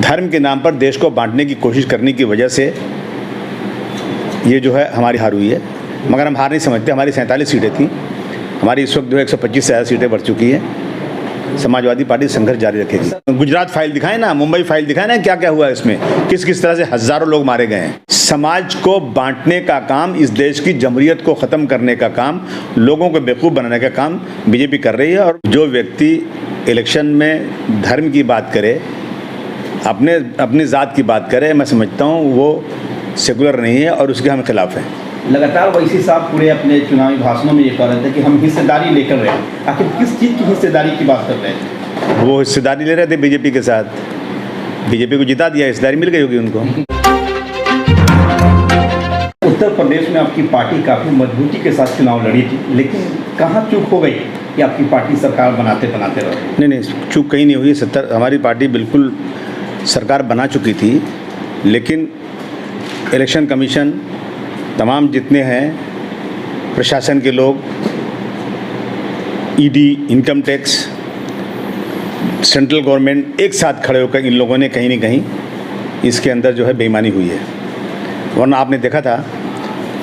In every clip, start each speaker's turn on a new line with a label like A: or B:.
A: धर्म के नाम पर देश को बांटने की कोशिश करने की वजह से ये जो है हमारी हार हुई है। मगर हम हार नहीं समझते। हमारी 47 सीटें थी, हमारी इस वक्त जो है 125 से ज़्यादा सीटें बढ़ चुकी हैं। समाजवादी पार्टी संघर्ष जारी रखेगी। गुजरात फाइल दिखाएं ना, मुंबई फाइल दिखाएं ना, क्या क्या हुआ इसमें, किस किस तरह से हज़ारों लोग मारे गए हैं। समाज को बांटने का काम, इस देश की जमहूरियत को ख़त्म करने का काम, लोगों को बेवकूफ़ बनाने का काम बीजेपी कर रही है। और जो व्यक्ति इलेक्शन में धर्म की बात करे, अपनी ज़ात की बात करे, मैं समझता हूँ वो सेकुलर नहीं है और उसके हम खिलाफ हैं।
B: लगातार वैसी साहब पूरे अपने चुनावी भाषणों में ये कह रहे थे कि हम हिस्सेदारी लेकर रहे हैं। आखिर किस चीज़ की हिस्सेदारी की बात कर रहे हैं?
A: वो हिस्सेदारी ले रहे थे बीजेपी के साथ, बीजेपी को जिता दिया, हिस्सेदारी मिल गई होगी उनको।
B: उत्तर प्रदेश में आपकी पार्टी काफ़ी मजबूती के साथ चुनाव लड़ी थी, लेकिन कहाँ चूक हो गई कि आपकी पार्टी सरकार बनाते रहे?
A: नहीं, चूक कहीं नहीं हुई। हमारी पार्टी बिल्कुल सरकार बना चुकी थी, लेकिन इलेक्शन कमीशन, तमाम जितने हैं प्रशासन के लोग, ED, income tax, central government एक साथ खड़े होकर इन लोगों ने कहीं न कहीं इसके अंदर जो है बेईमानी हुई है। वरना आपने देखा था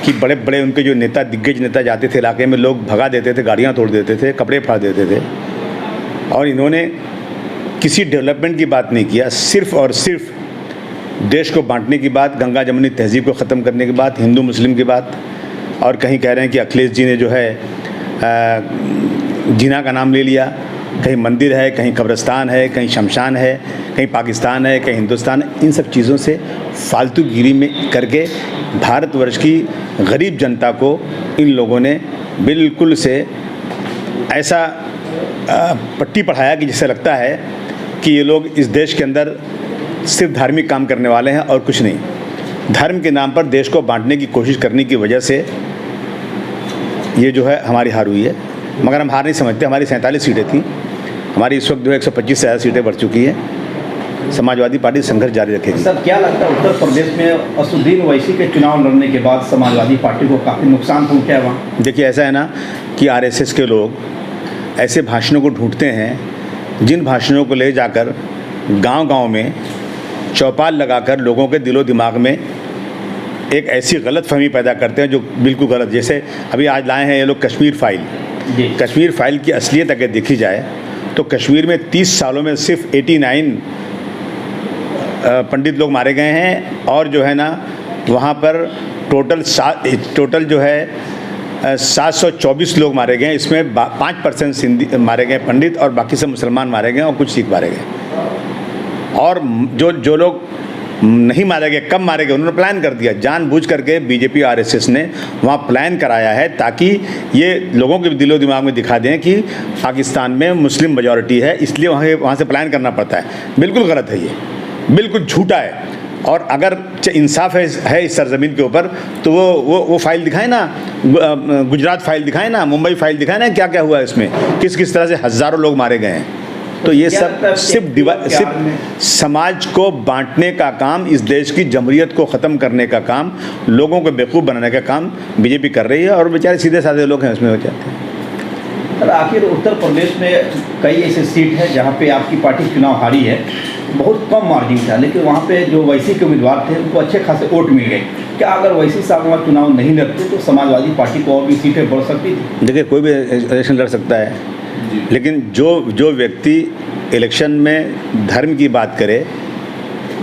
A: कि बड़े बड़े उनके जो नेता, दिग्गज नेता जाते थे इलाके में, लोग भगा देते थे, गाड़ियाँ तोड़ देते थे, कपड़े फाड़ देते थे। और इन्होंने किसी डेवलपमेंट की बात नहीं किया, सिर्फ़ और सिर्फ देश को बांटने की बात, गंगा जमुनी तहजीब को ख़त्म करने की बात, हिंदू मुस्लिम की बात। और कहीं कह रहे हैं कि अखिलेश जी ने जो है जिना का नाम ले लिया। कहीं मंदिर है, कहीं कब्रिस्तान है, कहीं शमशान है, कहीं पाकिस्तान है, कहीं हिंदुस्तान है। इन सब चीज़ों से फालतूगिरी में करके भारतवर्ष की गरीब जनता को इन लोगों ने बिल्कुल से ऐसा पट्टी पढ़ाया कि जिससे लगता है कि ये लोग इस देश के अंदर सिर्फ धार्मिक काम करने वाले हैं और कुछ नहीं। धर्म के नाम पर देश को बांटने की कोशिश करने की वजह से ये जो है हमारी हार हुई है। मगर हम हार नहीं समझते। हमारी 47 सीटें थी, हमारी इस वक्त जो है 125 से ज़्यादा सीटें बढ़ चुकी हैं। समाजवादी पार्टी संघर्ष जारी रखेगी।
B: सर, क्या लगता है उत्तर प्रदेश में असदुद्दीन ओवैसी के चुनाव लड़ने के बाद समाजवादी पार्टी को काफ़ी नुकसान पहुँचा है वहाँ?
A: देखिए, ऐसा है ना कि आरएसएस के लोग ऐसे भाषणों को ढूंढते हैं, जिन भाषणों को ले जाकर गांव-गांव में चौपाल लगाकर लोगों के दिलो दिमाग में एक ऐसी गलतफहमी पैदा करते हैं जो बिल्कुल गलत। जैसे अभी आज लाए हैं ये लोग कश्मीर फाइल। कश्मीर फाइल की असलियत अगर देखी जाए तो कश्मीर में 30 सालों में सिर्फ 89 पंडित लोग मारे गए हैं। और जो है ना वहाँ पर टोटल जो है 724 लोग मारे गए हैं। इसमें 5% सिंधी मारे गए पंडित, और बाकी सब मुसलमान मारे गए और कुछ सिख मारे गए। और जो लोग नहीं मारे गए, कब मारे गए, उन्होंने प्लान कर दिया। जानबूझ करके बीजेपी आरएसएस ने वहाँ प्लान कराया है ताकि ये लोगों के दिलो दिमाग में दिखा दें कि पाकिस्तान में मुस्लिम मेजॉरिटी है, इसलिए वहाँ से प्लान करना पड़ता है। बिल्कुल गलत है, ये बिल्कुल झूठा है। और अगर इंसाफ है इस सरजमीन के ऊपर तो वो फाइल दिखाएं ना, गुजरात फाइल दिखाएं ना, मुंबई फाइल दिखाएं ना, क्या क्या हुआ इसमें, किस किस तरह से हज़ारों लोग मारे गए हैं। तो ये सब सिर्फ समाज को बांटने का काम, इस देश की जमहूरियत को ख़त्म करने का काम, लोगों को बेवकूफ़ बनाने का काम बीजेपी कर रही है। और बेचारे सीधे साधे लोग हैं, उसमें हो जाते हैं।
B: सर, आखिर उत्तर प्रदेश में कई ऐसे सीट है जहाँ पे आपकी पार्टी चुनाव हारी है, बहुत कम मार्जिन था, लेकिन वहाँ पे जो ओवैसी के उम्मीदवार थे उनको अच्छे खासे वोट मिल गए। क्या अगर ओवैसी साहब वहाँ चुनाव नहीं लड़ते तो समाजवादी पार्टी को और भी सीटें बढ़ सकती थी?
A: देखिए, कोई भी इलेक्शन लड़ सकता है, लेकिन जो व्यक्ति इलेक्शन में धर्म की बात करे,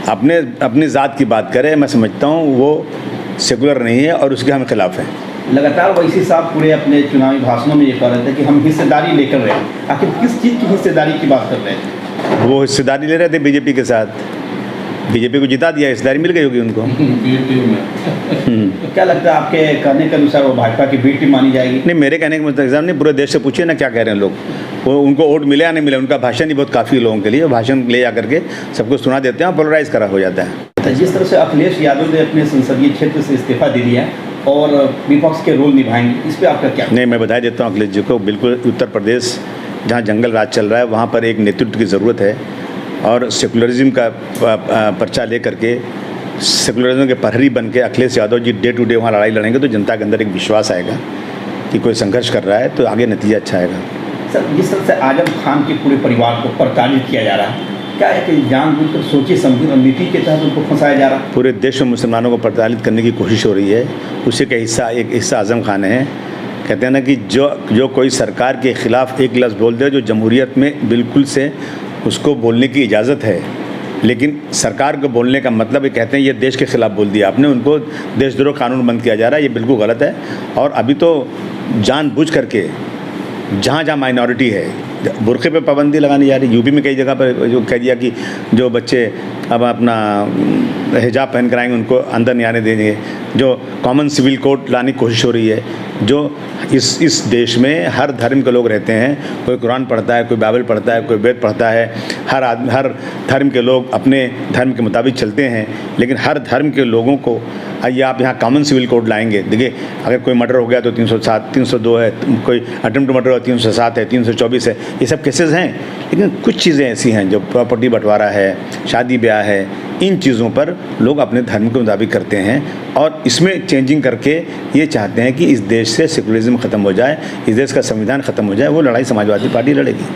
A: अपनी ज़ात की बात करे, मैं समझता हूँ वो सेकुलर नहीं है और उसके हम खिलाफ हैं।
B: लगातार ओवैसी साहब पूरे अपने चुनावी भाषणों में ये कह रहे थे कि हम हिस्सेदारी लेकर रहे हैं। आखिर किस चीज़ की हिस्सेदारी की बात कर रहे हैं?
A: वो हिस्सेदारी ले रहे थे बीजेपी के साथ, बीजेपी को जिता दिया, हिस्सेदारी मिल गई होगी उनको।
B: क्या लगता है आपके कहने के अनुसार वो भाजपा की बी टीम मानी जाएगी?
A: नहीं, मेरे कहने के मतलब नहीं, पूरे देश से पूछिए ना क्या कह रहे हैं लोग। वो उनको वोट मिले या नहीं मिले, उनका भाषण ही बहुत काफ़ी लोगों के लिए, भाषण ले जा करके सबको सुना देते हैं और पोलराइज करा हो जाता है।
B: जिस तरह से अखिलेश यादव ने अपने संसदीय क्षेत्र से इस्तीफा दे दिया और विपक्ष के रोल निभाएंगे, इस पर आपका क्या?
A: नहीं, मैं बधाई देता हूँ अखिलेश जी को। बिल्कुल उत्तर प्रदेश जहाँ जंगल राज चल रहा है वहाँ पर एक नेतृत्व की ज़रूरत है, और सेकुलरिज्म का पर्चा ले करके, सेकुलरिज्म के प्रहरी बन के Akhilesh Yadav ji day to day वहाँ लड़ाई लड़ेंगे तो जनता के अंदर एक विश्वास आएगा कि कोई संघर्ष कर रहा है तो आगे नतीजा अच्छा आएगा।
B: सर, जिस तरह से आजम खान के पूरे परिवार को प्रताड़ित किया जा रहा है, क्या है कि जानबूझकर सोची समझी रणनीति के तहत उनको फंसाया जा रहा है?
A: पूरे देश में मुसलमानों को प्रताड़ित करने की कोशिश हो रही है। उसी का हिस्सा एक हिस्सा आज़म खान है। कहते हैं ना कि जो कोई सरकार के ख़िलाफ़ एक लफ्ज़ बोल दे जो जमहूरियत में बिल्कुल से उसको बोलने की इजाज़त है, लेकिन सरकार को बोलने का मतलब ये कहते हैं ये देश के ख़िलाफ़ बोल दिया आपने, उनको देशद्रोह कानून बंद किया जा रहा है। ये बिल्कुल गलत है। और अभी तो जानबूझ करके जहाँ जहाँ माइनॉरिटी है बुरखे पे पाबंदी लगानी जा रही है। यूपी में कई जगह पर जो कह दिया कि जो बच्चे अब अपना हिजाब पहन कर आएंगे उनको अंदर नहीं आने देंगे। जो कॉमन सिविल कोड लाने की कोशिश हो रही है। जो इस देश में हर धर्म के लोग रहते हैं, कोई कुरान पढ़ता है, कोई बाइबल पढ़ता है, कोई वेद पढ़ता है। हर धर्म के लोग अपने धर्म के मुताबिक चलते हैं, लेकिन हर धर्म के लोगों को आइए आप यहाँ कॉमन सिविल कोड लाएंगे। देखिए अगर कोई मर्डर हो गया तो 307, 302 है, कोई अटेम्प्ट टू मर्डर हो 307 है, 324 है, ये सब केसेस हैं। लेकिन कुछ चीज़ें ऐसी हैं जो प्रॉपर्टी बंटवारा है, शादी ब्याह है, इन चीज़ों पर लोग अपने धर्म के मुताबिक करते हैं और इसमें चेंजिंग करके ये चाहते हैं कि इस देश से सेकुलरिज्म ख़त्म हो जाए, इस देश का संविधान ख़त्म हो जाए। वो लड़ाई समाजवादी पार्टी लड़ेगी।